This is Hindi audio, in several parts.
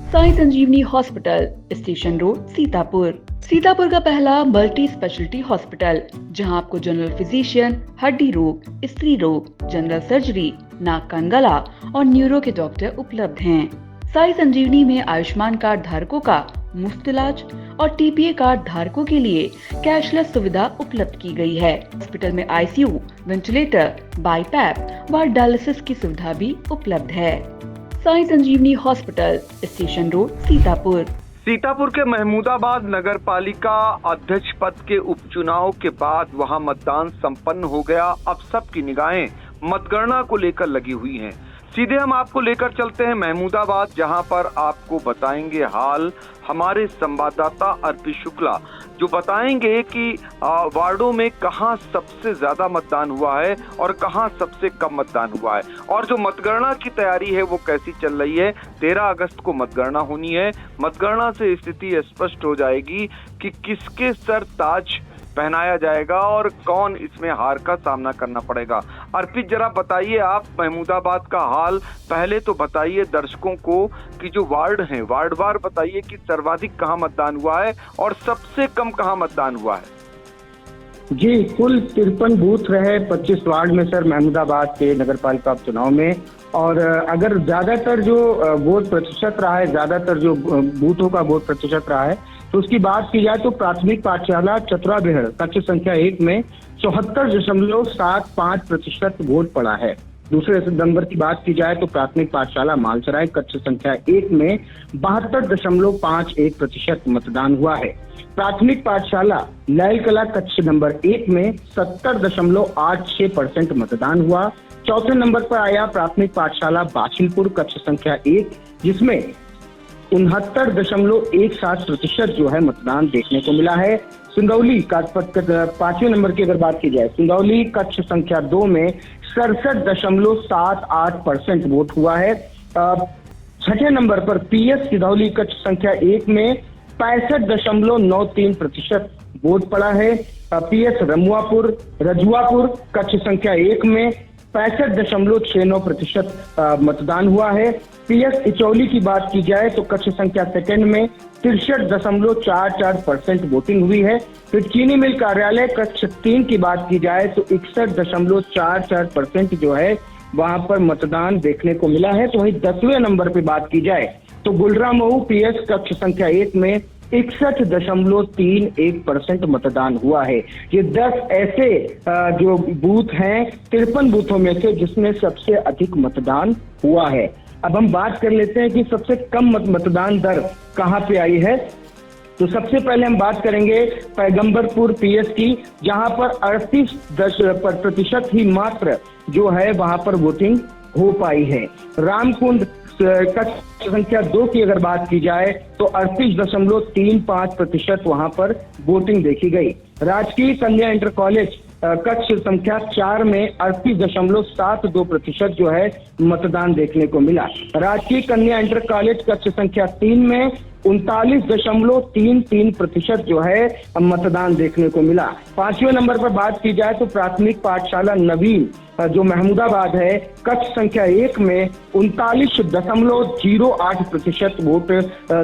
Sai Sanjeevani hospital, station road, Sitapur. Sitapur का पहला मल्टी स्पेशलिटी हॉस्पिटल, जहां आपको जनरल फिजिशियन, हड्डी रोग, स्त्री रोग, जनरल सर्जरी, नाक कान गला और न्यूरो के डॉक्टर उपलब्ध हैं। साई संजीवनी में आयुष्मान कार्ड धारकों का मुफ्त इलाज और टीपीए कार्ड धारकों के लिए कैशलेस सुविधा उपलब्ध की गई है। हॉस्पिटल में आईसीयू, वेंटिलेटर, बाईपैप व डायलिसिस की सुविधा भी उपलब्ध है। Sai Sanjeevani hospital, station road, Sitapur. Sitapur के महमूदाबाद नगर पालिका अध्यक्ष पद के उपचुनाव के बाद वहां मतदान संपन्न हो गया। अब सबकी निगाहें मतगणना को लेकर लगी हुई हैं। सीधे हम आपको लेकर चलते हैं महमूदाबाद, जहां पर आपको बताएंगे हाल हमारे संवाददाता अर्पित शुक्ला, जो बताएंगे कि वार्डों में कहां सबसे ज्यादा मतदान हुआ है और कहां सबसे कम मतदान हुआ है, और जो मतगणना की तैयारी है वो कैसी चल रही है। 13 अगस्त को मतगणना होनी है। मतगणना से स्थिति स्पष्ट हो जाएगी कि किसके सर ताज पहनाया जाएगा और कौन इसमें हार का सामना करना पड़ेगा। अर्पित, जरा बताइए आप महमूदाबाद का हाल। पहले तो बताइए दर्शकों को कि जो वार्ड हैं, वार्डवार बताइए कि सर्वाधिक कहाँ मतदान हुआ है और सबसे कम कहाँ मतदान हुआ है। जी, कुल 53 बूथ रहे 25 वार्ड में सर, महमूदाबाद के नगर पालिका उपचुनाव में। और अगर ज्यादातर जो वोट प्रतिशत रहा है, ज्यादातर जो बूथों का वोट प्रतिशत रहा है, तो उसकी बात की जाए तो प्राथमिक पाठशाला चतुराबेहड़ कक्ष संख्या 1 में 74.75% वोट पड़ा है। दूसरे नंबर की बात की जाए तो प्राथमिक पाठशाला मालसराय कक्ष संख्या 1 में 72.51% मतदान हुआ है। प्राथमिक पाठशाला लाल कला कक्ष नंबर 1 में 70.86% मतदान हुआ। चौथे नंबर पर आया प्राथमिक पाठशाला बाछिलपुर कक्ष संख्या 1, जिसमें 69.17% जो है मतदान देखने को मिला है। सिंगौली का 5वें नंबर की अगर बात की जाए, सिंगौली कक्ष संख्या 2 में 67.78% वोट हुआ है। छठे नंबर पर पीएस सिधौली कक्ष संख्या 1 में 65.93% वोट पड़ा है। पीएस रजुआपुर कक्ष संख्या 1 में 65.69% मतदान हुआ है। पीएस इचौली की बात की जाए तो कक्ष संख्या 2 में 63.44% वोटिंग हुई है। फिर चीनी मिल कार्यालय कक्ष 3 की बात की जाए तो 61.44% जो है वहां पर मतदान देखने को मिला है। तो वहीं 10वें नंबर पे बात की जाए तो गुलरामऊ पीएस कक्ष संख्या 1 में 61.31% मतदान हुआ है। ये 10 ऐसे जो बूथ हैं 53 बूथों में से जिसमें सबसे अधिक मतदान हुआ है। अब हम बात कर लेते हैं कि सबसे कम मतदान दर कहां पे आई है। तो सबसे पहले हम बात करेंगे पैगंबरपुर पीएस की, जहां पर 38% ही मात्र जो है वहां पर वोटिंग हो पाई है। रामकुंड कक्ष संख्या 2 की अगर बात की जाए तो 38.35% वहां पर वोटिंग देखी गई। राजकीय कन्या इंटर कॉलेज कक्ष संख्या 4 में 38.72% जो है मतदान देखने को मिला। राजकीय कन्या इंटर कॉलेज कक्ष संख्या 3 में 39.33% जो है मतदान देखने को मिला। 5वें नंबर पर बात की जाए तो प्राथमिक पाठशाला नवीन जो महमूदाबाद है कक्ष संख्या 1 में 39.08% वोट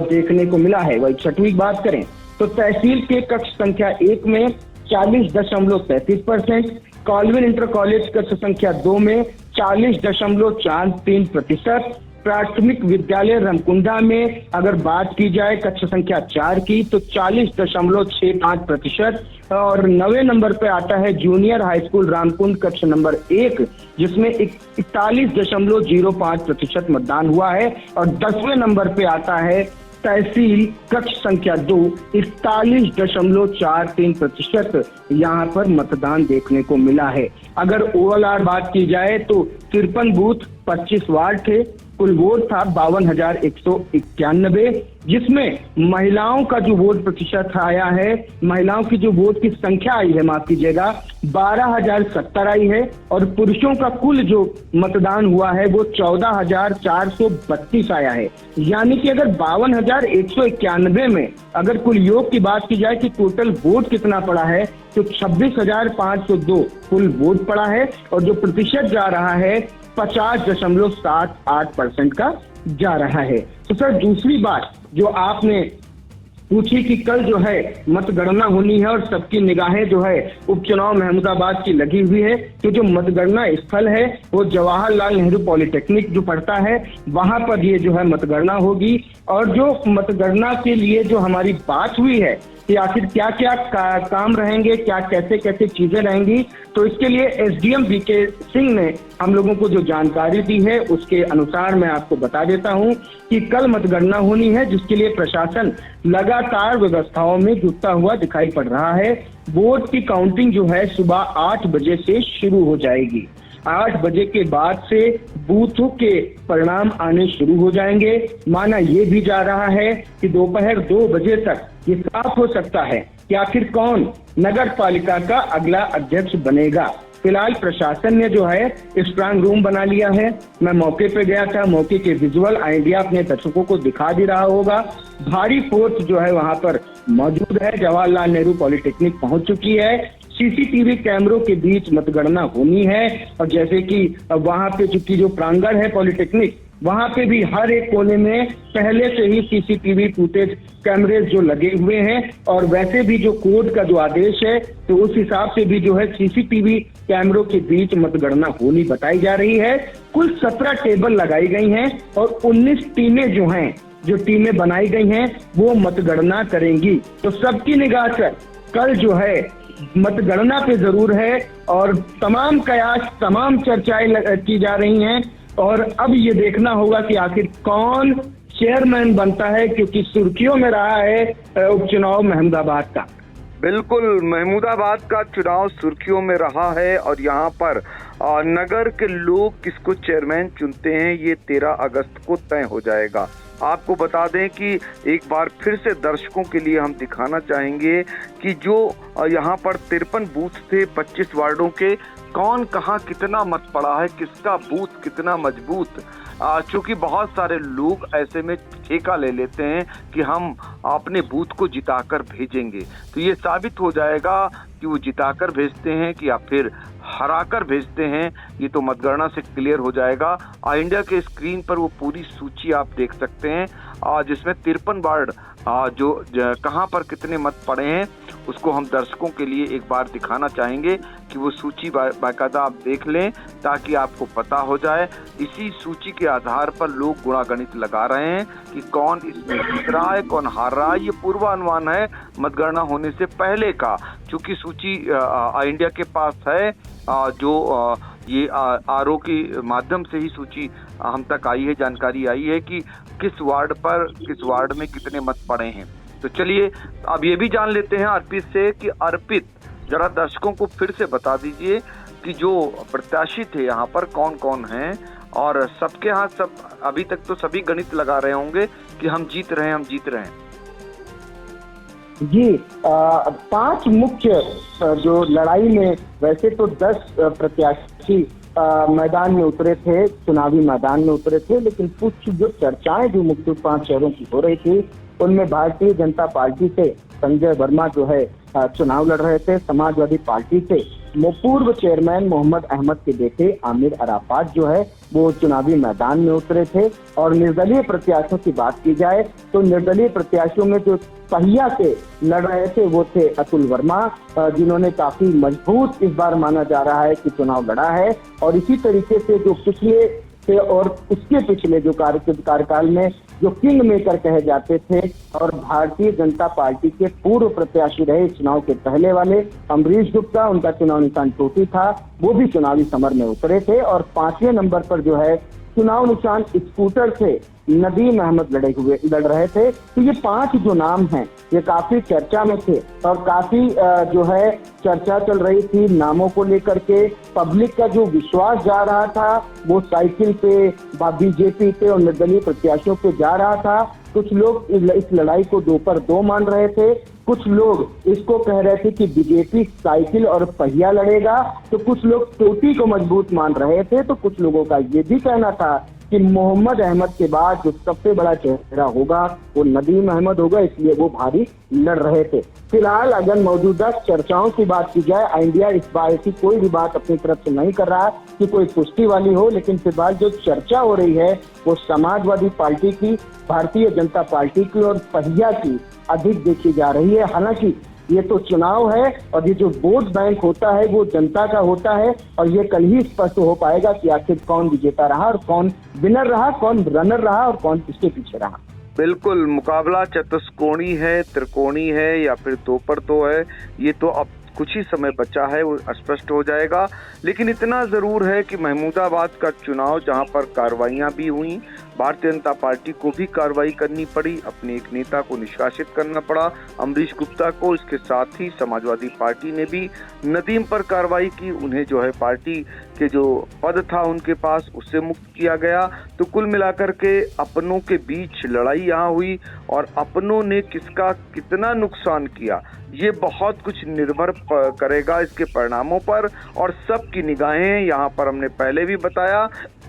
देखने को मिला है। वही 6वीं बात करें तो तहसील के कक्ष संख्या 1 में 40.33%, कॉलविन इंटर कॉलेज कक्ष संख्या 2 में 40.43%, प्राथमिक विद्यालय रमकुंडा में अगर बात की जाए कक्ष संख्या 4 की तो 40.65%, और 9वें नंबर पे आता है जूनियर हाई स्कूल रामकुंड कक्ष नंबर 1, जिसमें 41.05% मतदान हुआ है। और 10वें नंबर पे आता है तहसील कक्ष संख्या 2, 41.43% यहाँ पर मतदान देखने को मिला है। अगर ओवरऑल बात की जाए तो 53 बूथ 25 वार्ड थे, कुल वोट था 52,191, जिसमें महिलाओं का जो वोट प्रतिशत आया है, महिलाओं की जो वोट की संख्या आई है, माफ कीजिएगा, 12,070 आई है। और पुरुषों का कुल जो मतदान हुआ है वो 14,432 आया है। यानी कि अगर 52,191 में अगर कुल योग की बात की जाए कि टोटल वोट कितना पड़ा है तो 26,502 कुल वोट पड़ा है। और जो प्रतिशत जा रहा है 50.78% का जा रहा है। तो सर दूसरी बात जो आपने पूछी कि कल जो है मतगणना होनी है और सबकी निगाहें जो है उपचुनाव महमूदाबाद की लगी हुई है, तो जो मतगणना स्थल है वो जवाहरलाल नेहरू पॉलिटेक्निक जो पड़ता है वहां पर ये जो है मतगणना होगी। और जो मतगणना के लिए जो हमारी बात हुई है कि आखिर क्या क्या काम रहेंगे, क्या कैसे कैसे चीजें रहेंगी, तो इसके लिए एसडीएम वीके सिंह ने हम लोगों को जो जानकारी दी है उसके अनुसार मैं आपको बता देता हूं कि कल मतगणना होनी है, जिसके लिए प्रशासन लगातार व्यवस्थाओं में जुटता हुआ दिखाई पड़ रहा है। वोट की काउंटिंग जो है सुबह 8 बजे से शुरू हो जाएगी। 8 बजे के बाद से बूथों के परिणाम आने शुरू हो जाएंगे। माना ये भी जा रहा है कि दोपहर 2 बजे तक ये साफ हो सकता है कि आखिर कौन नगर पालिका का अगला अध्यक्ष बनेगा। फिलहाल प्रशासन ने जो है स्ट्रांग रूम बना लिया है। मैं मौके पे गया था, मौके के विजुअल इंडिया अपने दर्शकों को दिखा भी रहा होगा। भारी फोर्स जो है वहां पर मौजूद है। जवाहरलाल नेहरू पॉलिटेक्निक पहुंच चुकी है। सीसीटीवी कैमरों के बीच मतगणना होनी है और जैसे कि वहां पे चूंकि जो प्रांगण है पॉलिटेक्निक, वहां पे भी हर एक कोने में पहले से ही सीसीटीवी फुटेज कैमरेज जो लगे हुए हैं और वैसे भी जो कोर्ट का जो आदेश है तो उस हिसाब से भी जो है सीसीटीवी कैमरों के बीच मतगणना होनी बताई जा रही है। कुल 17 टेबल लगाई गई हैं और 19 टीमें जो हैं, जो टीमें बनाई गई हैं वो मतगणना करेंगी। तो सबकी निगाह पर कल जो है मतगणना पे जरूर है और तमाम कयास, तमाम चर्चाएं की जा रही हैं और अब ये देखना होगा कि आखिर कौन चेयरमैन बनता है, क्योंकि सुर्खियों में रहा है उपचुनाव महमूदाबाद का। बिल्कुल, महमूदाबाद का चुनाव सुर्खियों में रहा है और यहाँ पर नगर के लोग किसको चेयरमैन चुनते हैं ये 13 अगस्त को तय हो जाएगा। आपको बता दें कि एक बार फिर से दर्शकों के लिए हम दिखाना चाहेंगे कि जो यहाँ पर 53 बूथ थे 25 वार्डों के, कौन कहाँ कितना मत पड़ा है, किसका बूथ कितना मजबूत। चूंकि बहुत सारे लोग ऐसे में ठेका ले लेते हैं कि हम अपने बूथ को जिताकर भेजेंगे, तो ये साबित हो जाएगा कि वो जिताकर भेजते हैं कि या फिर हराकर भेजते हैं। ये तो मतगणना से क्लियर हो जाएगा। इंडिया के स्क्रीन पर वो पूरी सूची आप देख सकते हैं जिसमें 53 वार्ड जो कहां पर कितने मत पड़े हैं उसको हम दर्शकों के लिए एक बार दिखाना चाहेंगे कि वो सूची बाकायदा आप देख लें ताकि आपको पता हो जाए। इसी सूची के आधार पर लोग गुणागणित लगा रहे हैं कि कौन इसमें जीत रहा है, कौन हार रहा है। ये पूर्वानुमान है मतगणना होने से पहले का, क्योंकि सूची इंडिया के पास है जो ये आरओ के माध्यम से ही सूची हम तक आई है, जानकारी आई है कि किस वार्ड में कितने मत पड़े हैं। तो चलिए अब ये भी जान लेते हैं अर्पित से कि अर्पित जरा दर्शकों को फिर से बता दीजिए कि जो प्रत्याशी थे यहाँ पर कौन कौन हैं और सबके यहाँ सब अभी तक तो सभी गणित लगा रहे होंगे कि हम जीत रहे हैं। जी 5 मुख्य जो लड़ाई में, वैसे तो 10 प्रत्याशी मैदान में उतरे थे, चुनावी मैदान में उतरे थे, लेकिन कुछ जो चर्चाएं जो मुख्य 5 शहरों की हो रही थी उनमें भारतीय जनता पार्टी से संजय वर्मा जो है चुनाव लड़ रहे थे। समाजवादी पार्टी से पूर्व चेयरमैन मोहम्मद अहमद के बेटे आमिर अराफात जो है वो चुनावी मैदान में उतरे थे। और निर्दलीय प्रत्याशियों की बात की जाए तो निर्दलीय प्रत्याशियों में जो पहिया से लड़ रहे थे वो थे अतुल वर्मा, जिन्होंने काफी मजबूत इस बार माना जा रहा है कि चुनाव लड़ा है। और इसी तरीके से जो पिछले थे और उसके पिछले जो कार्यकाल में जो किंग मेकर कहे जाते थे और भारतीय जनता पार्टी के पूर्व प्रत्याशी रहे चुनाव के पहले वाले अमरीश गुप्ता, उनका चुनाव निशान टोटी था, वो भी चुनावी समर में उतरे थे। और 5वें नंबर पर जो है चुनाव निशान स्कूटर से नदीम अहमद लड़ रहे थे। तो ये 5 जो नाम हैं ये काफी चर्चा में थे और काफी जो है चर्चा चल रही थी नामों को लेकर के। पब्लिक का जो विश्वास जा रहा था वो साइकिल पे, बीजेपी पे और निर्दलीय प्रत्याशियों पे जा रहा था। कुछ लोग इस लड़ाई को 2 पर 2 मान रहे थे, कुछ लोग इसको कह रहे थे कि बीजेपी साइकिल और पहिया लड़ेगा, तो कुछ लोग टोटी को मजबूत मान रहे थे, तो कुछ लोगों का ये भी कहना था कि मोहम्मद अहमद के बाद जो सबसे बड़ा चेहरा होगा वो नदीम अहमद होगा, इसलिए वो भारी लड़ रहे थे। फिलहाल अगर मौजूदा चर्चाओं की बात की जाए, इंडिया इस बार ऐसी कोई भी बात अपनी तरफ से नहीं कर रहा कि कोई पुष्टि वाली हो, लेकिन फिलहाल जो चर्चा हो रही है वो समाजवादी पार्टी की, भारतीय जनता पार्टी की और पहिया की अधिक देखी जा रही है। हालांकि ये तो चुनाव है और ये जो वोट बैंक होता है वो जनता का होता है और ये कल ही स्पष्ट हो पाएगा कि आखिर कौन विजेता रहा और कौन विनर रहा, कौन रनर रहा और कौन इसके पीछे रहा। बिल्कुल, मुकाबला चतुष्कोणी है, त्रिकोणी है या फिर 2 पर 2 है, ये तो अब कुछ ही समय बचा है, वो स्पष्ट हो जाएगा। लेकिन इतना जरूर है कि महमूदाबाद का चुनाव जहां पर कार्रवाइयां भी हुई, भारतीय जनता पार्टी को भी कार्रवाई करनी पड़ी, अपने एक नेता को निष्कासित करना पड़ा, अमरीश गुप्ता को। इसके साथ ही समाजवादी पार्टी ने भी नदीम पर कार्रवाई की, उन्हें जो है पार्टी के जो पद था उनके पास उससे मुक्त किया गया। तो कुल मिलाकर के अपनों के बीच लड़ाई यहाँ हुई और अपनों ने किसका कितना नुकसान किया ये बहुत कुछ निर्भर करेगा इसके परिणामों पर। और सबकी निगाहें यहाँ पर, हमने पहले भी बताया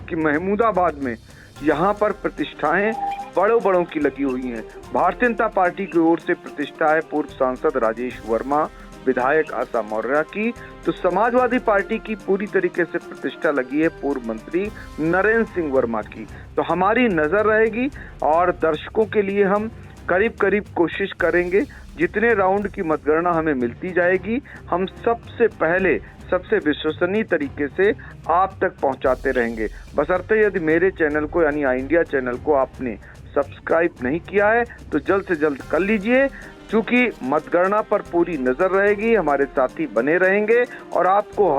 कि महमूदाबाद में यहाँ पर प्रतिष्ठाएं बड़ों की लगी हुई हैं। भारतीय जनता पार्टी की ओर से प्रतिष्ठा है पूर्व सांसद राजेश वर्मा, विधायक आशा मौर्य की। तो समाजवादी पार्टी की पूरी तरीके से प्रतिष्ठा लगी है पूर्व मंत्री नरेंद्र सिंह वर्मा की। तो हमारी नजर रहेगी और दर्शकों के लिए हम करीब कोशिश करेंगे, जितने राउंड की मतगणना हमें मिलती जाएगी हम सबसे पहले सबसे विश्वसनीय तरीके से आप तक पहुंचाते रहेंगे। बशर्ते यदि मेरे चैनल को यानी आई इंडिया चैनल को आपने सब्सक्राइब नहीं किया है तो जल्द से जल्द कर लीजिए, क्योंकि मतगणना पर पूरी नजर रहेगी, हमारे साथी बने रहेंगे और आपको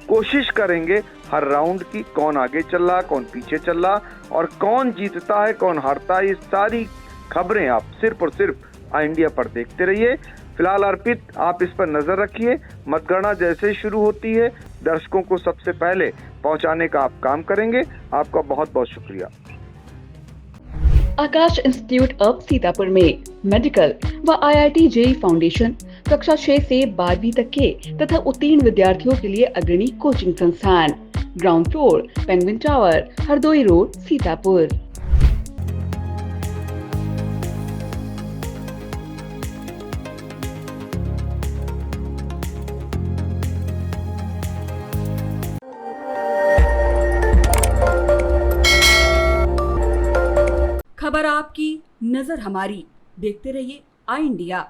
कोशिश करेंगे हर राउंड की, कौन आगे चल रहा, कौन पीछे चल रहा और कौन जीतता है कौन हारता है, ये सारी खबरें आप सिर्फ और सिर्फ आई इंडिया पर देखते रहिए। फिलहाल अर्पित, आप इस पर नजर रखिए, मतगणना जैसे ही शुरू होती है दर्शकों को सबसे पहले पहुंचाने का आप काम करेंगे। आपका बहुत बहुत शुक्रिया। आकाश इंस्टीट्यूट ऑफ सीतापुर में मेडिकल व IIT JEE फाउंडेशन कक्षा 6 से 12वीं तक के तथा उत्तीर्ण विद्यार्थियों के लिए अग्रणी कोचिंग संस्थान, ground floor, penguin tower, Hardoi road, Sitapur. खबर आपकी, नजर हमारी। देखते रहिए आई इंडिया।